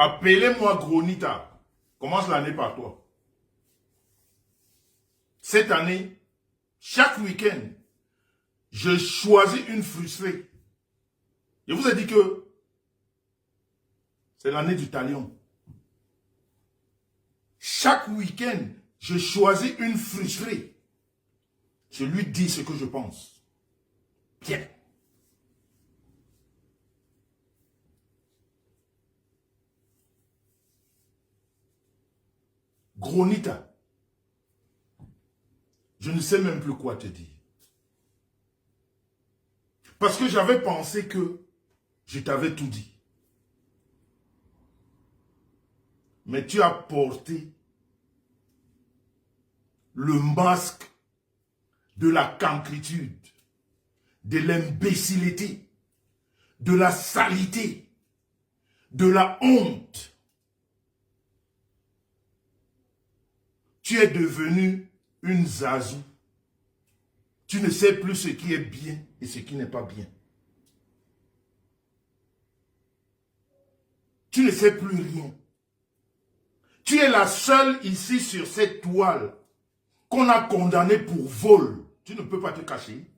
Appelez-moi Gronita. Commence l'année par toi. Cette année, chaque week-end, je choisis une frustrée. Je vous ai dit que c'est l'année du talion. Chaque week-end, je choisis une frustrée. Je lui dis ce que je pense. Bien. Gronita, je ne sais même plus quoi te dire. Parce que j'avais pensé que je t'avais tout dit. Mais tu as porté le masque de la cancritude, de l'imbécilité, de la saleté, de la honte. Tu es devenu une zazou. Tu ne sais plus ce qui est bien et ce qui n'est pas bien. Tu ne sais plus rien. Tu es la seule ici sur cette toile qu'on a condamnée pour vol. Tu ne peux pas te cacher.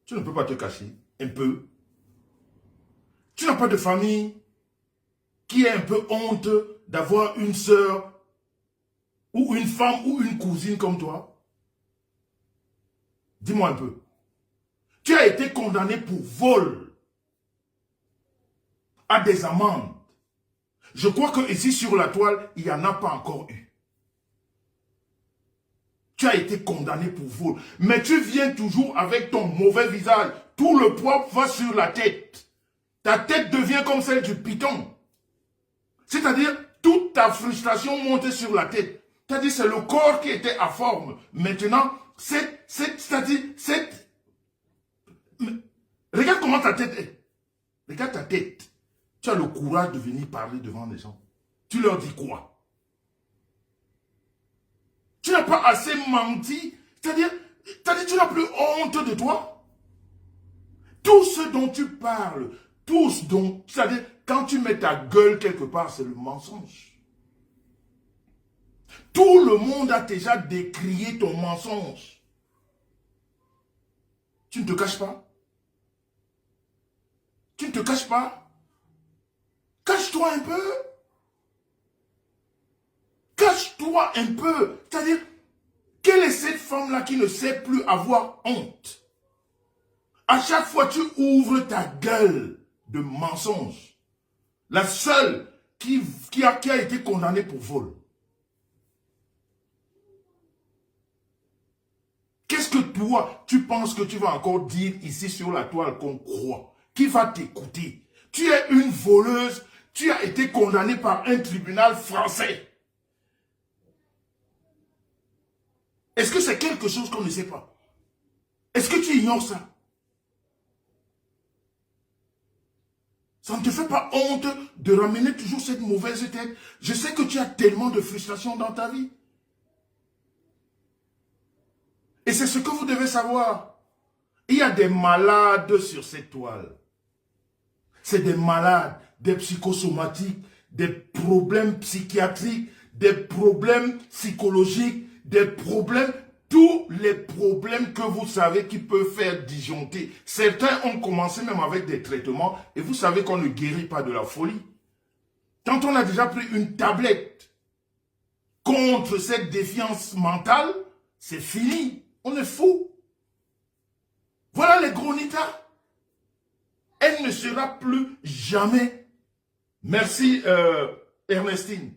Tu ne peux pas te cacher. Un peu. Tu n'as pas de famille qui a un peu honte d'avoir une sœur ou une femme ou une cousine comme toi. Dis-moi un peu. Tu as été condamné pour vol à des amendes. Je crois que ici sur la toile, il n'y en a pas encore eu. Tu as été condamné pour vol. Mais tu viens toujours avec ton mauvais visage. Tout le poids va sur la tête. Ta tête devient comme celle du python. C'est-à-dire, toute ta frustration monte sur la tête. C'est-à-dire, c'est le corps qui était à forme. Maintenant, regarde comment ta tête est. Regarde ta tête. Tu as le courage de venir parler devant les gens. Tu leur dis quoi? Tu n'as pas assez menti. C'est-à-dire, tu n'as plus honte de toi. Tout ce dont tu parles, c'est-à-dire, quand tu mets ta gueule quelque part, c'est le mensonge. Tout le monde a déjà décrié ton mensonge. Tu ne te caches pas? Tu ne te caches pas? Cache-toi un peu. Cache-toi un peu. C'est-à-dire, quelle est cette femme-là qui ne sait plus avoir honte? À chaque fois, tu ouvres ta gueule de mensonge. La seule qui a été condamnée pour vol. Qu'est-ce que toi, tu penses que tu vas encore dire ici sur la toile qu'on croit? Qui va t'écouter? Tu es une voleuse. Tu as été condamné par un tribunal français. Est-ce que c'est quelque chose qu'on ne sait pas? Est-ce que tu ignores ça? Ça ne te fait pas honte de ramener toujours cette mauvaise tête? Je sais que tu as tellement de frustration dans ta vie. Et c'est ce que vous devez savoir. Il y a des malades sur cette toile. C'est des malades, des psychosomatiques, des problèmes psychiatriques, des problèmes psychologiques, des problèmes, tous les problèmes que vous savez qui peuvent faire disjoncter. Certains ont commencé même avec des traitements et vous savez qu'on ne guérit pas de la folie. Quand on a déjà pris une tablette contre cette défiance mentale, c'est fini. On est fou. Voilà les Gronitas. Elle ne sera plus jamais. Merci Ernestine.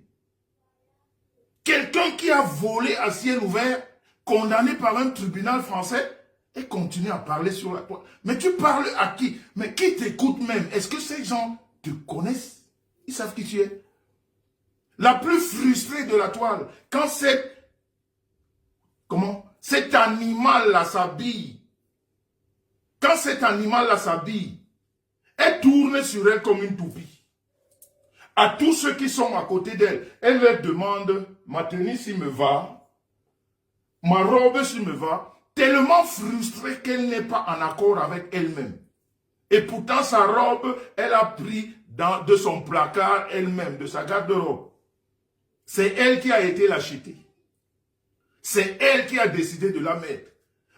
Quelqu'un qui a volé à ciel ouvert, condamné par un tribunal français, et continue à parler sur la toile. Mais tu parles à qui? Mais qui t'écoute même? Est-ce que ces gens te connaissent? Ils savent qui tu es. La plus frustrée de la toile, quand cet animal-là s'habille, quand cet animal-là s'habille, elle tourne sur elle comme une toupie. À tous ceux qui sont à côté d'elle, elle leur demande, ma tenue s'il me va, ma robe s'il me va, tellement frustrée qu'elle n'est pas en accord avec elle-même. Et pourtant sa robe, elle a pris de son placard elle-même, de sa garde-robe. C'est elle qui a été l'acheter. C'est elle qui a décidé de la mettre.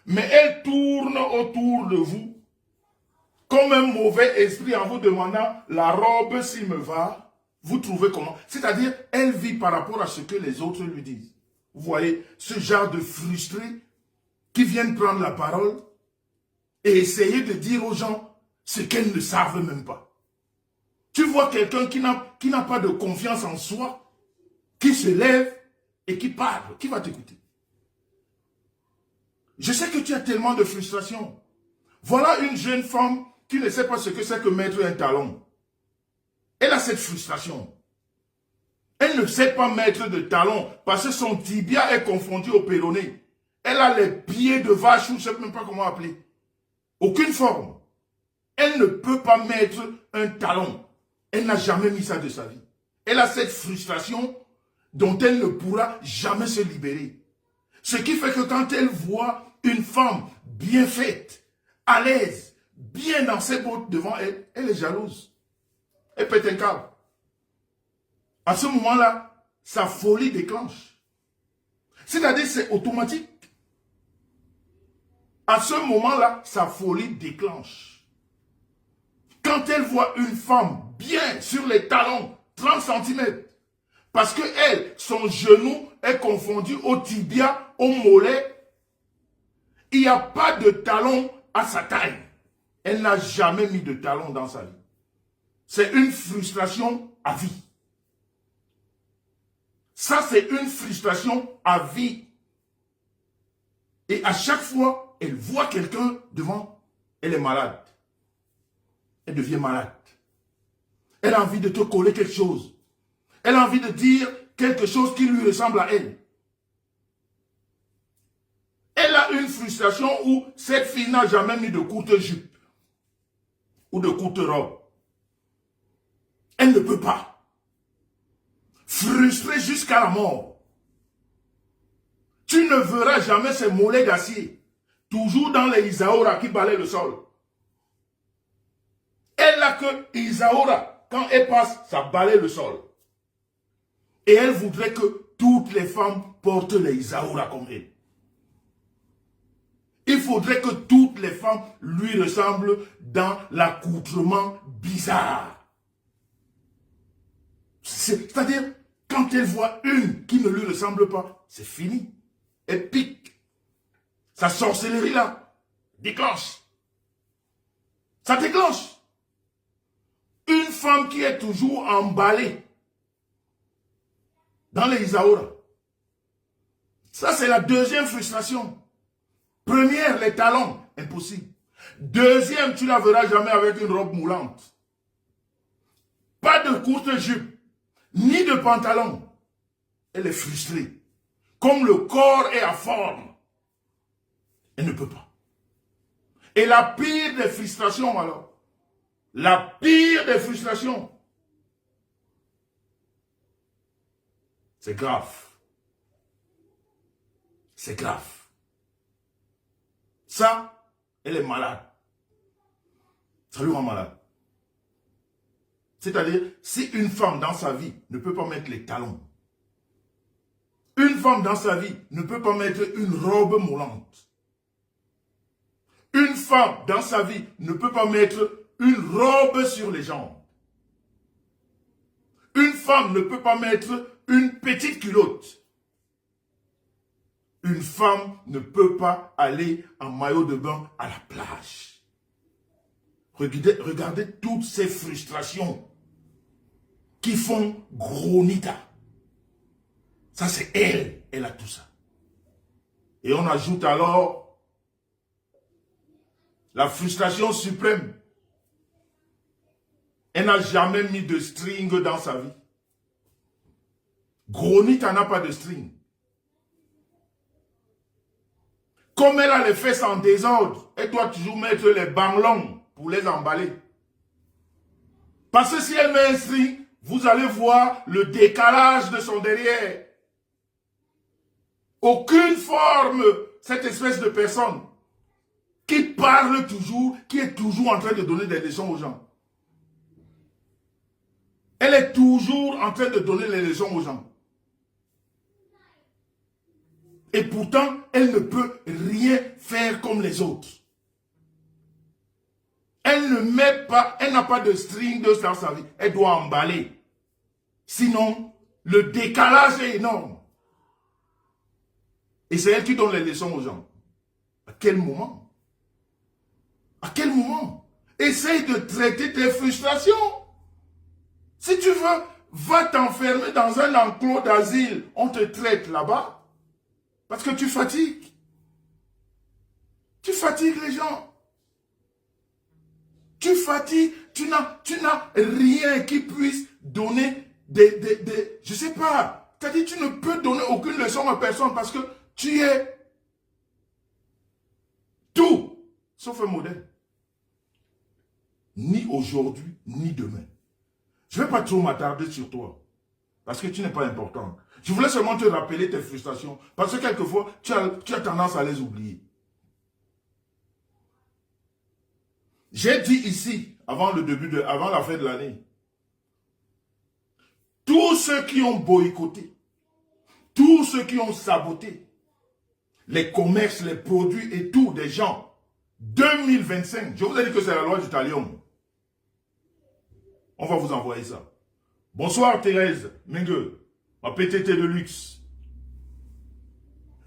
Mais elle tourne autour de vous comme un mauvais esprit en vous demandant la robe s'il me va. Vous trouvez comment? C'est-à-dire, elle vit par rapport à ce que les autres lui disent. Vous voyez, ce genre de frustrés qui viennent prendre la parole et essayer de dire aux gens ce qu'elles ne savent même pas. Tu vois quelqu'un qui n'a pas de confiance en soi, qui se lève et qui parle, qui va t'écouter. Je sais que tu as tellement de frustration. Voilà une jeune femme qui ne sait pas ce que c'est que mettre un talon. Elle a cette frustration. Elle ne sait pas mettre de talon parce que son tibia est confondu au péroné. Elle a les pieds de vache, ou je ne sais même pas comment appeler. Aucune forme. Elle ne peut pas mettre un talon. Elle n'a jamais mis ça de sa vie. Elle a cette frustration dont elle ne pourra jamais se libérer. Ce qui fait que quand elle voit une femme bien faite, à l'aise, bien dans ses bottes devant elle, elle est jalouse. Elle pète un câble. À ce moment-là, sa folie déclenche. C'est-à-dire c'est automatique. À ce moment-là, sa folie déclenche. Quand elle voit une femme bien sur les talons, 30 cm, parce que elle, son genou est confondu au tibia, au mollet, il n'y a pas de talon à sa taille. Elle n'a jamais mis de talon dans sa vie. C'est une frustration à vie. Ça, c'est une frustration à vie. Et à chaque fois, elle voit quelqu'un devant, elle est malade. Elle devient malade. Elle a envie de te coller quelque chose. Elle a envie de dire quelque chose qui lui ressemble à elle. Elle a une frustration où cette fille n'a jamais mis de courte jupe ou de courte robe. Elle ne peut pas. Frustrée jusqu'à la mort. Tu ne verras jamais ces mollets d'acier. Toujours dans les Isaora qui balaient le sol. Elle n'a que Isaora. Quand elle passe, ça balaye le sol. Et elle voudrait que toutes les femmes portent les Isaora comme elle. Il faudrait que toutes les femmes lui ressemblent dans l'accoutrement bizarre. C'est-à-dire, quand elle voit une qui ne lui ressemble pas, c'est fini. Elle pique. Sa sorcellerie là déclenche. Ça déclenche. Une femme qui est toujours emballée dans les Isaora. Ça, c'est la deuxième frustration. Première, les talons, impossible. Deuxième, tu ne la verras jamais avec une robe moulante. Pas de courte jupe, ni de pantalon. Elle est frustrée. Comme le corps est à forme, elle ne peut pas. Et la pire des frustrations alors, la pire des frustrations, c'est grave. C'est grave. Ça, elle est malade. Ça lui rend malade. C'est-à-dire, si une femme dans sa vie ne peut pas mettre les talons, une femme dans sa vie ne peut pas mettre une robe moulante, une femme dans sa vie ne peut pas mettre une robe sur les jambes, une femme ne peut pas mettre une petite culotte, une femme ne peut pas aller en maillot de bain à la plage. Regardez toutes ces frustrations qui font gros nita. Ça, c'est elle. Elle a tout ça. Et on ajoute alors la frustration suprême. Elle n'a jamais mis de string dans sa vie. Gros nita n'a pas de string. Comme elle a les fesses en désordre, elle doit toujours mettre les banglons pour les emballer. Parce que si elle met un string, vous allez voir le décalage de son derrière. Aucune forme, cette espèce de personne qui parle toujours, qui est toujours en train de donner des leçons aux gens. Elle est toujours en train de donner les leçons aux gens. Et pourtant, elle ne peut rien faire comme les autres. Elle ne met pas, elle n'a pas de string de dans sa vie. Elle doit emballer. Sinon, le décalage est énorme. Et c'est elle qui donne les leçons aux gens. À quel moment? À quel moment? Essaye de traiter tes frustrations. Si tu veux, va t'enfermer dans un enclos d'asile. On te traite là-bas. Parce que tu fatigues. Tu fatigues les gens. Tu fatigues. Tu n'as rien qui puisse donner je sais pas. C'est-à-dire tu ne peux donner aucune leçon à personne parce que tu es tout sauf un modèle. Ni aujourd'hui, ni demain. Je ne vais pas trop m'attarder sur toi. Parce que tu n'es pas important. Je voulais seulement te rappeler tes frustrations. Parce que quelquefois, tu as tendance à les oublier. J'ai dit ici, avant la fin de l'année, tous ceux qui ont boycotté, tous ceux qui ont saboté les commerces, les produits et tout des gens, 2025, je vous ai dit que c'est la loi du talion. On va vous envoyer ça. Bonsoir Thérèse Mengue, ma PTT de luxe.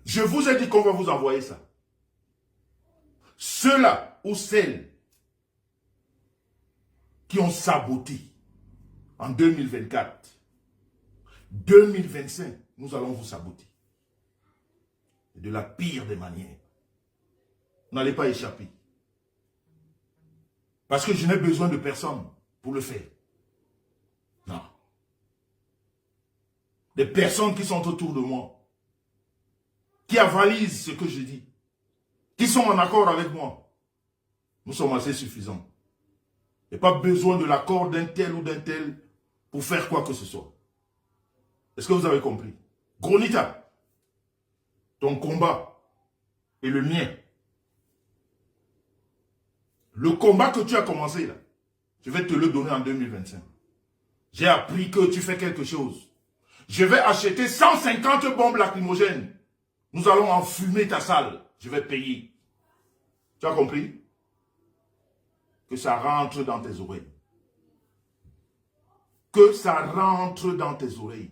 Je vous ai dit qu'on va vous envoyer ça. Ceux-là ou celles qui ont saboté en 2024, 2025, nous allons vous saboter. De la pire des manières. Vous n'allez pas échapper. Parce que je n'ai besoin de personne pour le faire. Non. Des personnes qui sont autour de moi, qui avalisent ce que je dis, qui sont en accord avec moi, nous sommes assez suffisants. Il n'y a pas besoin de l'accord d'un tel ou d'un tel pour faire quoi que ce soit. Est-ce que vous avez compris? Gronita, ton combat est le mien. Le combat que tu as commencé là, je vais te le donner en 2025. J'ai appris que tu fais quelque chose. Je vais acheter 150 bombes lacrymogènes. Nous allons enfumer ta salle. Je vais payer. Tu as compris? Que ça rentre dans tes oreilles. Que ça rentre dans tes oreilles.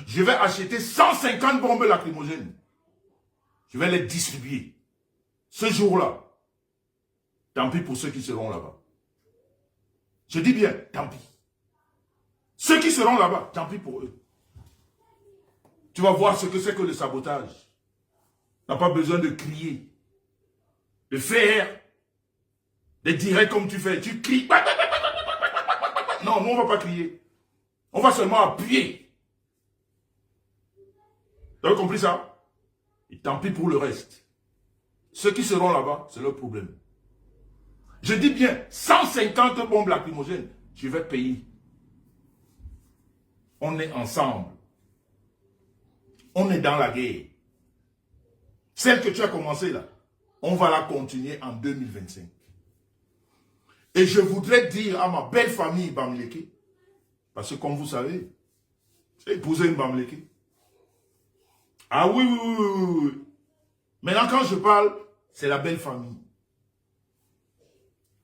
Je vais acheter 150 bombes lacrymogènes. Je vais les distribuer. Ce jour-là, tant pis pour ceux qui seront là-bas. Je dis bien, tant pis. Ceux qui seront là-bas, tant pis pour eux. Tu vas voir ce que c'est que le sabotage. Tu n'as pas besoin de crier. De faire des directs comme tu fais. Tu cries. Non, nous on ne va pas crier. On va seulement appuyer. Tu as compris ça? Et tant pis pour le reste. Ceux qui seront là-bas, c'est leur problème. Je dis bien, 150 bombes lacrymogènes, je vais payer. On est ensemble. On est dans la guerre. Celle que tu as commencée là, on va la continuer en 2025. Et je voudrais dire à ma belle famille Bamileke, parce que comme vous savez, j'ai épousé une Bamileke. Ah oui, oui, oui, oui, oui. Maintenant quand je parle, c'est la belle famille.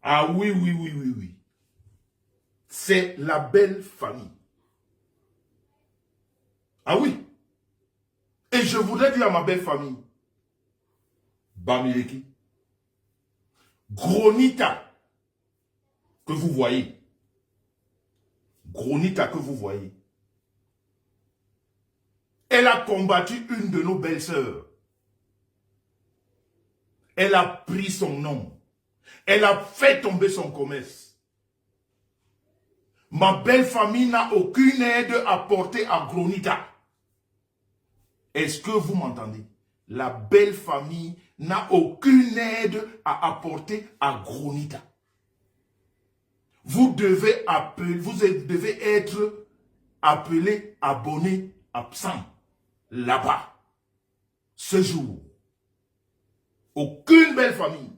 Ah oui, oui, oui, oui, oui. C'est la belle famille. Ah oui. Et je voudrais dire à ma belle famille, Bamileke, Gronita, que vous voyez, Gronita que vous voyez, elle a combattu une de nos belles-sœurs. Elle a pris son nom. Elle a fait tomber son commerce. Ma belle famille n'a aucune aide à porter à Gronita. Est-ce que vous m'entendez? La belle famille n'a aucune aide à apporter à Gronita. Vous devez appeler, vous devez être appelé, abonné, absent, là-bas, ce jour. Aucune belle famille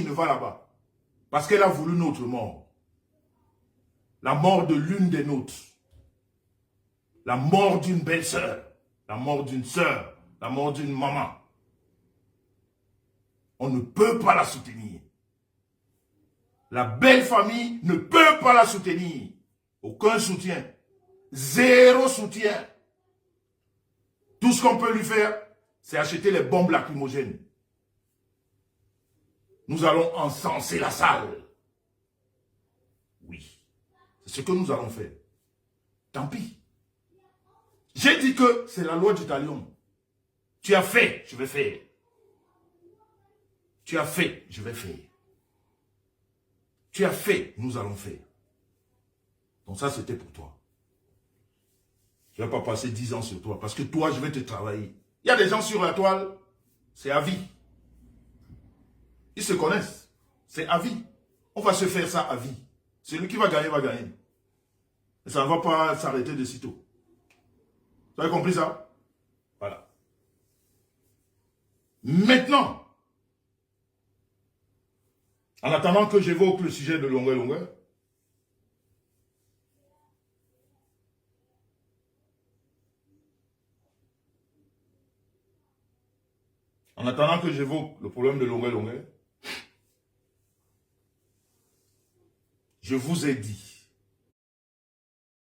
ne va là-bas. Parce qu'elle a voulu notre mort. la mort de l'une des nôtres, la mort d'une belle-sœur, la mort d'une sœur, la mort d'une maman, on ne peut pas la soutenir. La belle famille ne peut pas la soutenir. Aucun soutien. Zéro soutien. Tout ce qu'on peut lui faire, c'est acheter les bombes lacrymogènes. Nous allons encenser la salle. Oui. C'est ce que nous allons faire. Tant pis. J'ai dit que c'est la loi du talion. Tu as fait, je vais faire. Tu as fait, je vais faire. Tu as fait, nous allons faire. Donc ça, c'était pour toi. Je ne vais pas passer 10 ans sur toi, parce que toi, je vais te travailler. Il y a des gens sur la toile, c'est à vie. Ils se connaissent, c'est à vie. On va se faire ça à vie. Celui qui va gagner, va gagner. Et ça ne va pas s'arrêter de sitôt. Vous avez compris ça? Voilà. Maintenant, en attendant que j'évoque le sujet de longueur, en attendant que j'évoque le problème de longueur, je vous ai dit